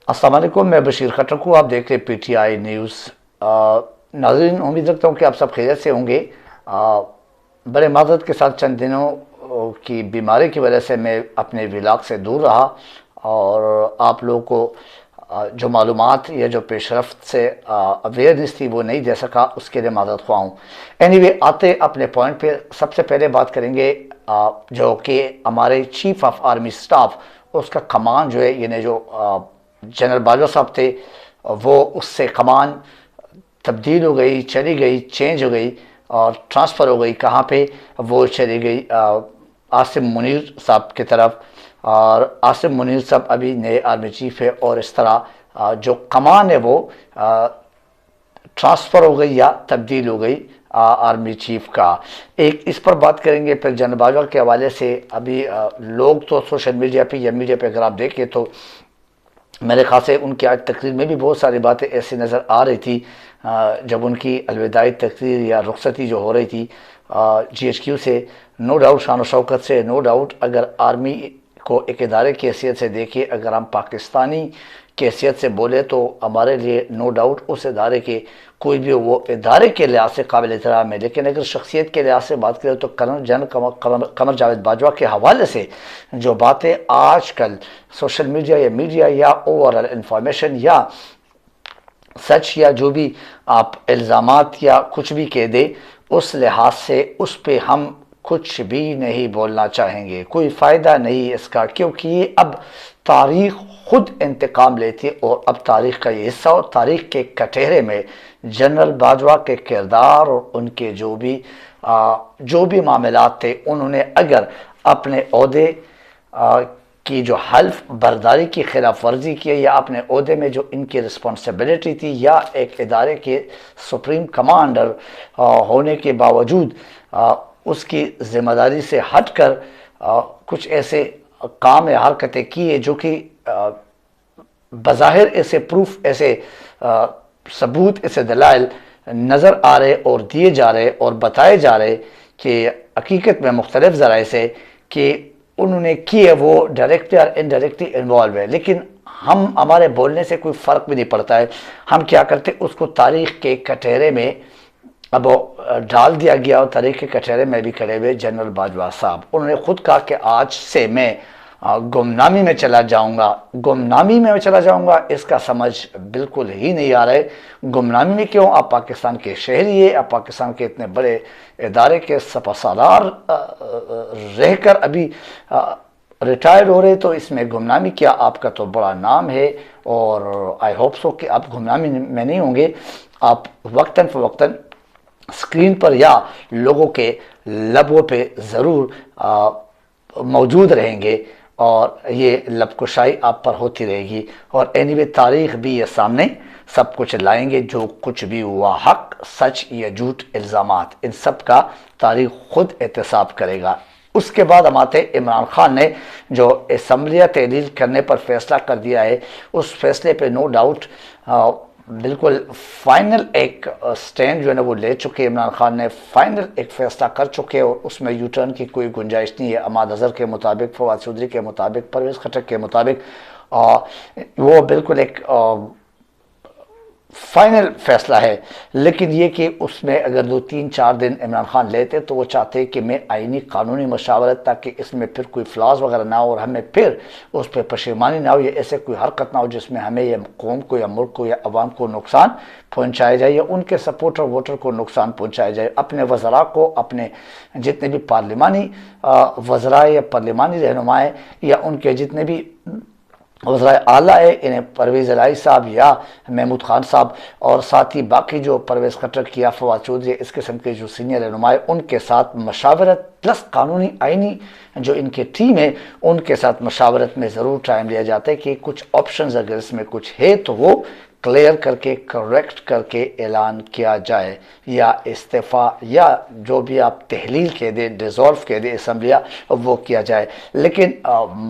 अस्सलाम वालेकुम, मैं बशीर खट्टर को आप देख रहे हैं पीटीआई न्यूज़। नाज़रीन, उम्मीद रखता हूँ कि आप सब खैरियत से होंगे। बड़े माज़रत के साथ चंद दिनों की बीमारी की वजह से मैं अपने व्लॉग से दूर रहा और आप लोगों को जो मालूमात या जो पेशरफ्त से अवेयरनेस थी वो नहीं दे सका, उसके लिए माज़रत ख्वाह हूँ। एनीवे, आते अपने पॉइंट पे सबसे पहले बात करेंगे जो कि हमारे चीफ ऑफ आर्मी स्टाफ, उसका कमान जो है, यानी जो जनरल बाजवा साहब थे, वो उससे कमान तब्दील हो गई, चली गई, चेंज हो गई और ट्रांसफ़र हो गई। कहाँ पे वो चली गई? आसिम मुनीर साहब की तरफ। और आसिम मुनीर साहब अभी नए आर्मी चीफ है और इस तरह जो कमान है वो ट्रांसफ़र हो गई या तब्दील हो गई आर्मी चीफ का। एक इस पर बात करेंगे। फिर जनरल बाजवा के हवाले से अभी लोग तो सोशल मीडिया पे या मीडिया पे अगर आप देखें तो मेरे ख्याल से उनकी आज तकरीर में भी बहुत सारी बातें ऐसी नज़र आ रही थी जब उनकी अलविदाई तकरीर या रुखसती जो हो रही थी GHQ से। नो डाउट शान शौकत से, नो डाउट अगर आर्मी को एक इदारे की हैसियत से देखें, अगर हम पाकिस्तानी की हैसियत से बोले तो हमारे लिए नो डाउट उस इदारे के कोई भी वो इदारे के लिहाज से काबिल एहतराम है। लेकिन अगर शख्सियत के लिहाज से बात करें तो जनरल कमर जावेद बाजवा के हवाले से जो बातें आजकल सोशल मीडिया या ओवरऑल इंफॉर्मेशन या सच या जो भी आप इल्ज़ामात या कुछ भी कह दे, उस लिहाज से उस पे हम कुछ भी नहीं बोलना चाहेंगे। कोई फ़ायदा नहीं इसका, क्योंकि ये अब तारीख़ खुद इंतकाम लेती है और अब तारीख़ का ये हिस्सा और तारीख़ के कटहरे में जनरल बाजवा के किरदार और उनके जो भी मामलात थे, उन्होंने अगर अपने ओहदे की जो हल्फ बर्दारी की खिलाफ वर्जी की या अपने ओहदे में जो इनकी रिस्पॉन्सिबिलिटी थी या एक इदारे के सुप्रीम कमांडर होने के बावजूद उसकी ज़िम्मेदारी से हट कर कुछ ऐसे काम या हरकतें की है जो कि बज़ाहिर ऐसे प्रूफ, ऐसे सबूत, ऐसे दलाइल नज़र आ रहे और दिए जा रहे और बताए जा रहे कि हकीकत में मुख्तलिफ ज़राए से कि उन्होंने किए, वो डायरेक्टली और इनडायरेक्टली इन्वॉल्व है। लेकिन हमारे बोलने से कोई फ़र्क भी नहीं पड़ता है। हम क्या करते, उसको तारीख़ के कटहरे में अब डाल दिया गया और तारीख़ के कटहरे में भी खड़े हुए जनरल बाजवा साहब। उन्होंने खुद कहा कि आज से मैं गुमनामी में चला जाऊंगा। गुमनामी में चला जाऊंगा, इसका समझ बिल्कुल ही नहीं आ रहा है। गुमनामी में क्यों? आप पाकिस्तान के शहरी है, आप पाकिस्तान के इतने बड़े इदारे के सपासालार रहकर अभी रिटायर्ड हो रहे, तो इसमें गुमनामी क्या? आपका तो बड़ा नाम है और आई होप सो कि आप गुमनामी में नहीं होंगे। आप वक्तन फ़वक्तन स्क्रीन पर या लोगों के लबों पे ज़रूर मौजूद रहेंगे और ये लबकुशाई आप पर होती रहेगी। और एनीवे, तारीख़ भी ये सामने सब कुछ लाएंगे, जो कुछ भी हुआ, हक, सच या झूठ, इल्ज़ामात, इन सब का तारीख़ खुद एहतसाब करेगा। उसके बाद हम आते इमरान खान ने जो असम्बलियाँ तहलील करने पर फैसला कर दिया है, उस फैसले पे नो डाउट बिल्कुल फाइनल एक स्टैंड जो है ना वो ले चुके। इमरान खान ने फाइनल एक फ़ैसला कर चुके और उसमें यू टर्न की कोई गुंजाइश नहीं है। अहमद अज़हर के मुताबिक, फवाद चौधरी के मुताबिक, परवेज़ खट्टर के मुताबिक वो बिल्कुल एक फाइनल फैसला है। लेकिन ये कि उसमें अगर 2-3-4 दिन इमरान खान लेते तो वो चाहते कि मैं आईनी कानूनी मशावरत, ताकि इसमें फिर कोई फ्लॉज वगैरह ना हो और हमें फिर उस पर पशेमानी ना हो या ऐसे कोई हरकत ना हो जिसमें हमें या कौम को या मुल्क को या अवाम को नुकसान पहुँचाया जाए या उनके सपोर्टर वोटर को नुकसान पहुँचाया जाए। अपने वज़रा को, अपने जितने भी पार्लिमानी वज़रा या पार्लिमानी रहनुमाएँ या उनके जितने भी वज़राए आला है, इन्हें परवेज़ इलाही साहब या महमूद खान साहब और साथ ही बाकी जो परवेज़ खट्टर की या फवाद चौधरी, इस किस्म के जो सीनियर रहनुमाएँ, उनके साथ मशावरत प्लस कानूनी आइनी जो इनकी टीम है उनके साथ मशावरत में ज़रूर टाइम लिया जाता है कि कुछ ऑप्शंस अगर इसमें कुछ है तो वो क्लियर करके, करेक्ट करके ऐलान किया जाए या इस्तीफ़ा या जो भी आप तहलील कह दें, डिज़ोल्व कह दें असम्बलियाँ, वो किया जाए। लेकिन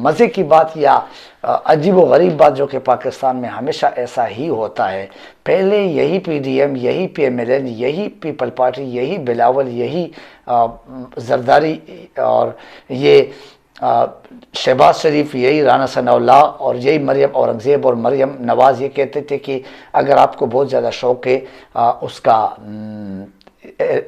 मज़े की बात या अजीब व गरीब बात जो कि पाकिस्तान में हमेशा ऐसा ही होता है, पहले यही PDM, यही PMLN, यही पीपल पार्टी, यही बिलावल, यही जरदारी और ये शहबाज शरीफ, यही राना सनाउल्लाह और यही मरियम औरंगज़ेब और मरियम नवाज़ ये कहते थे कि अगर आपको बहुत ज़्यादा शौक़ है उसका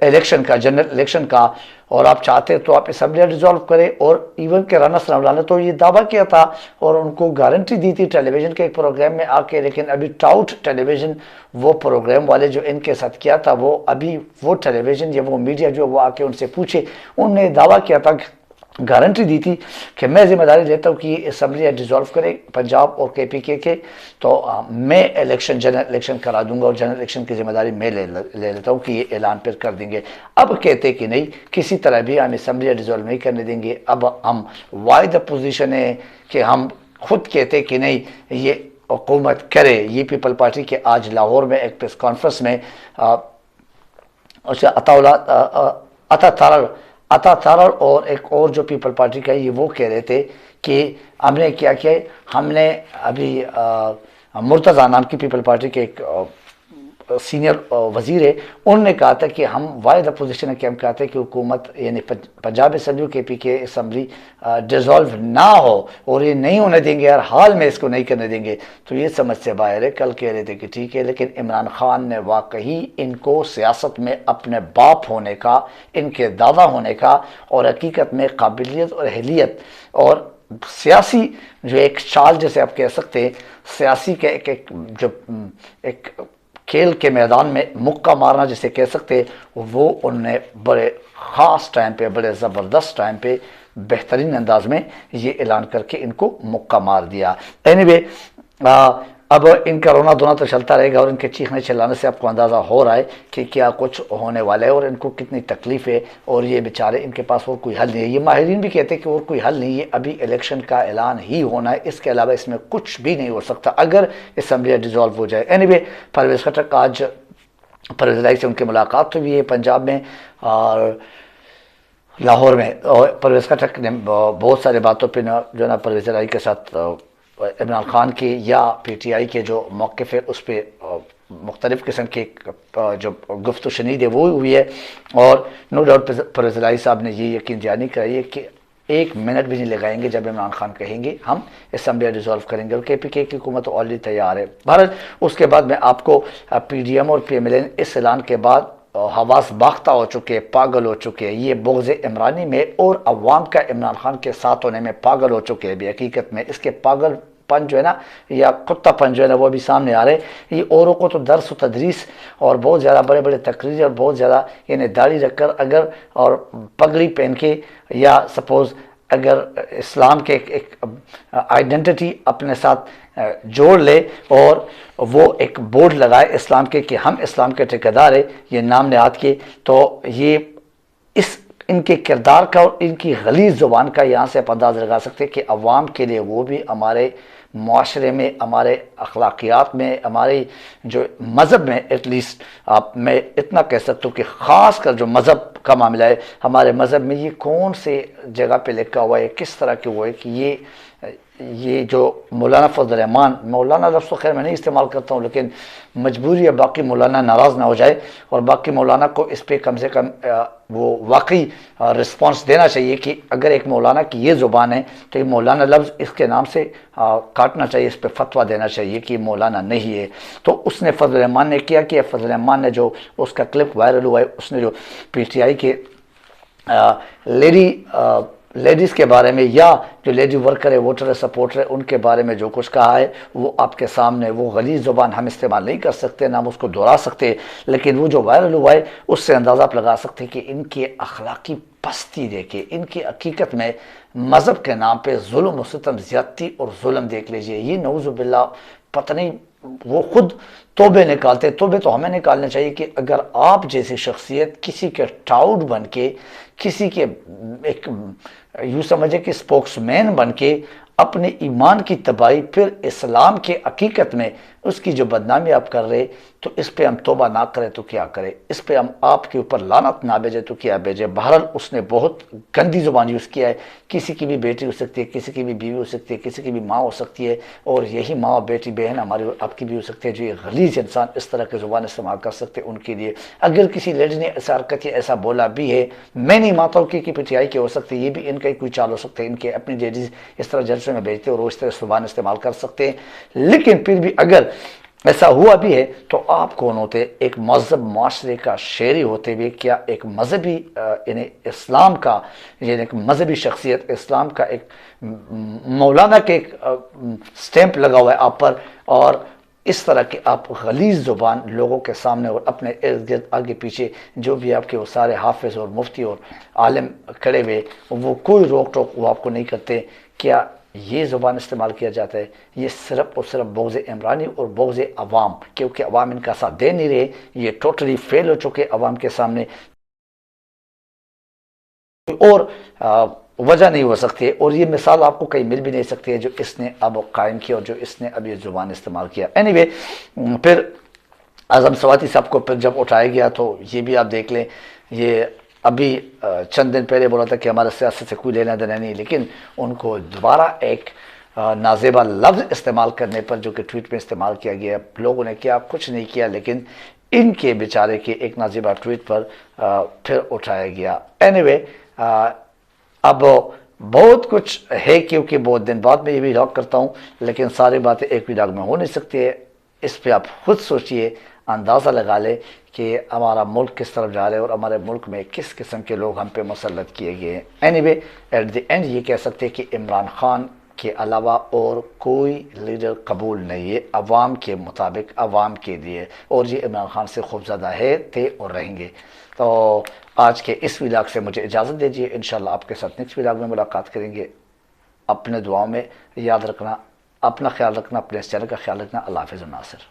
इलेक्शन का, जनरल इलेक्शन का, और आप चाहते तो आप असम्बली डिसॉल्व करें। और इवन के राना सनाउल्लाह ने तो ये दावा किया था और उनको गारंटी दी थी टेलीविज़न के एक प्रोग्राम में आके, लेकिन अभी टाउट टेलीविज़न वो प्रोग्राम वाले जो इनके साथ किया था, वो अभी वो टेलीविज़न या वो मीडिया जो वो आके उनसे पूछे, उनने दावा किया था, गारंटी दी थी कि मैं जिम्मेदारी लेता हूँ कि असम्बली डिसॉल्व करे पंजाब और KPK के, तो मैं इलेक्शन, जनरल इलेक्शन करा दूंगा और जनरल इलेक्शन की जिम्मेदारी मैं ले लेता हूँ कि ये ऐलान फिर कर देंगे। अब कहते कि नहीं, किसी तरह भी हम असम्बली डिसॉल्व नहीं करने देंगे। अब हम वाइड पोजीशन है कि हम खुद कहते कि नहीं, ये हुकूमत करे। ये पीपल पार्टी के आज लाहौर में एक प्रेस कॉन्फ्रेंस में अता तारर और एक और जो पीपल पार्टी का, ये वो कह रहे थे कि हमने क्या किया, हमने अभी मुर्तज़ा नाम की पीपल पार्टी के एक सीनियर वजीर है, उन्होंने कहा था कि हम वाइड अपोजिशन है कि हम कहते हैं कि हुकूमत यानी Punjab assembly KPK assembly dissolve ना हो और ये नहीं होने देंगे, हर हाल में इसको नहीं करने देंगे। तो ये समझ से बाहर है। कल कह रहे थे कि ठीक है, लेकिन इमरान खान ने वाकई इनको सियासत में अपने बाप होने का, इनके दादा होने का और हकीकत में काबिलियत और अहलियत और सियासी जो एक चाल जैसे आप कह सकते हैं, सियासी के एक खेल के मैदान में मुक्का मारना जिसे कह सकते हैं, वो उनने बड़े ख़ास टाइम पे, बड़े ज़बरदस्त टाइम पे बेहतरीन अंदाज में ये ऐलान करके इनको मुक्का मार दिया। एनीवे, अब इनका रोना धोना तो चलता रहेगा और इनके चीखने चिल्लाने से आपको अंदाज़ा हो रहा है कि क्या कुछ होने वाला है और इनको कितनी तकलीफ़ है और ये बेचारे, इनके पास और कोई हल नहीं है। ये माहिरीन भी कहते हैं कि और कोई हल नहीं है, अभी इलेक्शन का ऐलान ही होना है, इसके अलावा इसमें कुछ भी नहीं हो सकता अगर असम्बली डिसॉल्व हो जाए। एनीवे, परवेज़ खटक, आज परवेज़ इलाही से उनकी मुलाकात हुई है पंजाब में और लाहौर में, और परवेज़ खटक ने बहुत सारी बातों पर जो ना परवेज़ इलाही के साथ इमरान खान की या PTI के जो मौक़िफ़ है उस पर मुख्तलिफ़ किस्म की जो गुफ्तगू शनीद है वो हुई है। और नो डाउट परवेज़ इलाही साहब ने ये यकीन दहानी कराई है कि 1 मिनट भी नहीं लगाएंगे जब इमरान खान कहेंगे हम असम्बली डिसॉल्व करेंगे, और KPK की हुकूमत तो ऑलरेडी तैयार है। भारत उसके बाद में आपको PDM और PMLN इस ऐलान के बाद हवास बाख्ता हो चुके, पागल हो चुके हैं। ये बुग़्ज़ इमरानी में और अवाम का इमरान खान के साथ होने में पागल हो चुके हैं भी। हकीकत में इसके पागलपन जो है ना, या कुत्तापन जो है ना, वो भी सामने आ रहे हैं। ये औरों को तो दर्स व तदरीस और बहुत ज़्यादा बड़े बड़े तकरीर और बहुत ज़्यादा यानी दाढ़ी रखकर अगर और पगड़ी पहन के, या सपोज़ अगर इस्लाम के एक आइडेंटिटी अपने साथ जोड़ ले और वो एक बोर्ड लगाए इस्लाम के कि हम इस्लाम के ठेकेदार है, ये नाम नहाद के, तो ये इस इनके किरदार का और इनकी गलीज़ ज़ुबान का यहाँ से आप अंदाज़ लगा सकते हैं कि अवाम के लिए वो भी हमारे माशरे में, हमारे अखलाकियात में, हमारे जो मज़हब में, एटलीस्ट आप मैं इतना कह सकता हूँ कि ख़ास कर जो मज़हब का मामला है, हमारे मज़हब में ये कौन से जगह पे लिखा हुआ है, किस तरह के हुआ है कि ये जो मौलाना फजल रहमान, मौलाना लफ्ज़ तो खैर मैं नहीं इस्तेमाल करता हूँ, लेकिन मजबूरी है बाकी मौलाना नाराज़ ना हो जाए, और बाकी मौलाना को इस पर कम से कम वो वाकई रिस्पांस देना चाहिए कि अगर एक मौलाना की ये ज़ुबान है तो ये मौलाना लफ्ज़ इसके नाम से काटना चाहिए, इस पर फतवा देना चाहिए कि मौलाना नहीं है। तो उसने फजल रहमान ने किया कि फजल रहमान ने जो उसका क्लिप वायरल हुआ है, उसने जो PTI के लेडीज़ के बारे में या जो लेडी वर्कर है, वोटर है, सपोर्टर है, उनके बारे में जो कुछ कहा है वो आपके सामने, वो गलीज़ ज़ुबान हम इस्तेमाल नहीं कर सकते, ना हम उसको दोहरा सकते, लेकिन वो जो वायरल हुआ है उससे अंदाज़ा आप लगा सकते हैं कि इनकी अखलाकी पस्ती देखे, इनकी हकीकत में मज़हब के नाम पे जुल्म व सितम, ज़्यादती और जुल्म देख लीजिए। ये नऊज़ु बिल्लाह, पता नहीं वो खुद तोबे निकालते, तोबे तो हमें निकालने चाहिए कि अगर आप जैसी शख्सियत किसी के टाउट बन के, किसी के एक यूँ समझे कि स्पोक्समैन बन के अपने ईमान की तबाही, फिर इस्लाम के हकीकत में उसकी जो बदनामी आप कर रहे, तो इस पे हम तौबा ना करें तो क्या करें, इस पे हम आपके ऊपर लानत ना भेजे तो क्या भेजे। बहरहाल उसने बहुत गंदी ज़ुबान यूज़ किया है। किसी की भी बेटी हो सकती है, किसी की भी बीवी हो सकती है, किसी की भी माँ हो सकती है, और यही माँ बेटी बहन हमारी आपकी भी हो सकती है। जो ये غلیظ انسان اس طرح کی زبان استعمال کر سکتے ان کے لیے. اگر کسی لیڈی نے ایسا حرکت یا ایسا بولا بھی ہے, میں نہیں مانتا ہوں کہ پی ٹی آئی کے ہو سکتے, یہ بھی ان کا کوئی چال ہو سکتے ہیں, ان کے اپنی لیڈیز اس طرح جلسے میں بھیجتے اور وہ اس طرح زبان استعمال کر سکتے ہیں. لیکن پھر بھی اگر ایسا ہوا بھی ہے تو آپ کون ہوتے, ایک مذہب معاشرے کا شہری ہوتے ہوئے کیا ایک مذہبی یعنی اسلام کا یعنی ایک مذہبی شخصیت, اسلام کا ایک مولانا کے ایک سٹیمپ لگا ہوا ہے آپ پر, اور اس طرح کی آپ غلیظ زبان لوگوں کے سامنے اور اپنے ارد گرد آگے پیچھے جو بھی آپ کے وہ سارے حافظ اور مفتی اور عالم کھڑے ہوئے وہ کوئی روک ٹوک وہ آپ کو نہیں کرتے, کیا یہ زبان استعمال کیا جاتا ہے؟ یہ صرف اور صرف بغض عمرانی اور بغض عوام, کیونکہ عوام ان کا ساتھ دے نہیں رہے, یہ ٹوٹلی فیل ہو چکے عوام کے سامنے, اور وجہ نہیں ہو سکتی ہے, اور یہ مثال آپ کو کہیں مل بھی نہیں سکتی ہے جو اس نے اب قائم کیا اور جو اس نے اب یہ زبان استعمال کیا. اینی پھر اعظم سواتی صاحب کو پھر جب اٹھایا گیا تو یہ بھی آپ دیکھ لیں, یہ ابھی چند دن پہلے بولا تھا کہ ہمارا سیاست سے کوئی لینا دینا نہیں, لیکن ان کو دوبارہ ایک نازیبا لفظ استعمال کرنے پر جو کہ ٹویٹ میں استعمال کیا گیا, لوگوں نے کیا کچھ نہیں کیا, لیکن ان کے بیچارے کے ایک نازیبا ٹویٹ پر پھر اٹھایا گیا. اینی اب بہت کچھ ہے کیونکہ بہت دن بعد میں یہ بھی لاگ کرتا ہوں, لیکن ساری باتیں ایک بھی لاگ میں ہو نہیں سکتی ہے. اس پہ آپ خود سوچئے, اندازہ لگا لیں کہ ہمارا ملک کس طرف جا رہا ہے اور ہمارے ملک میں کس قسم کے لوگ ہم پہ مسلط کیے گئے ہیں. اینی ایٹ دی اینڈ یہ کہہ سکتے ہیں کہ عمران خان کے علاوہ اور کوئی لیڈر قبول نہیں ہے عوام کے مطابق, عوام کے لیے, اور یہ عمران خان سے خوفزدہ ہے, تھے اور رہیں گے. تو آج کے اس ولاگ سے مجھے اجازت دیجیے, انشاءاللہ آپ کے ساتھ نیکسٹ ولاگ میں ملاقات کریں گے. اپنے دعاؤں میں یاد رکھنا, اپنا خیال رکھنا, اپنے اس چینل کا خیال رکھنا. اللہ حافظ. ناصر.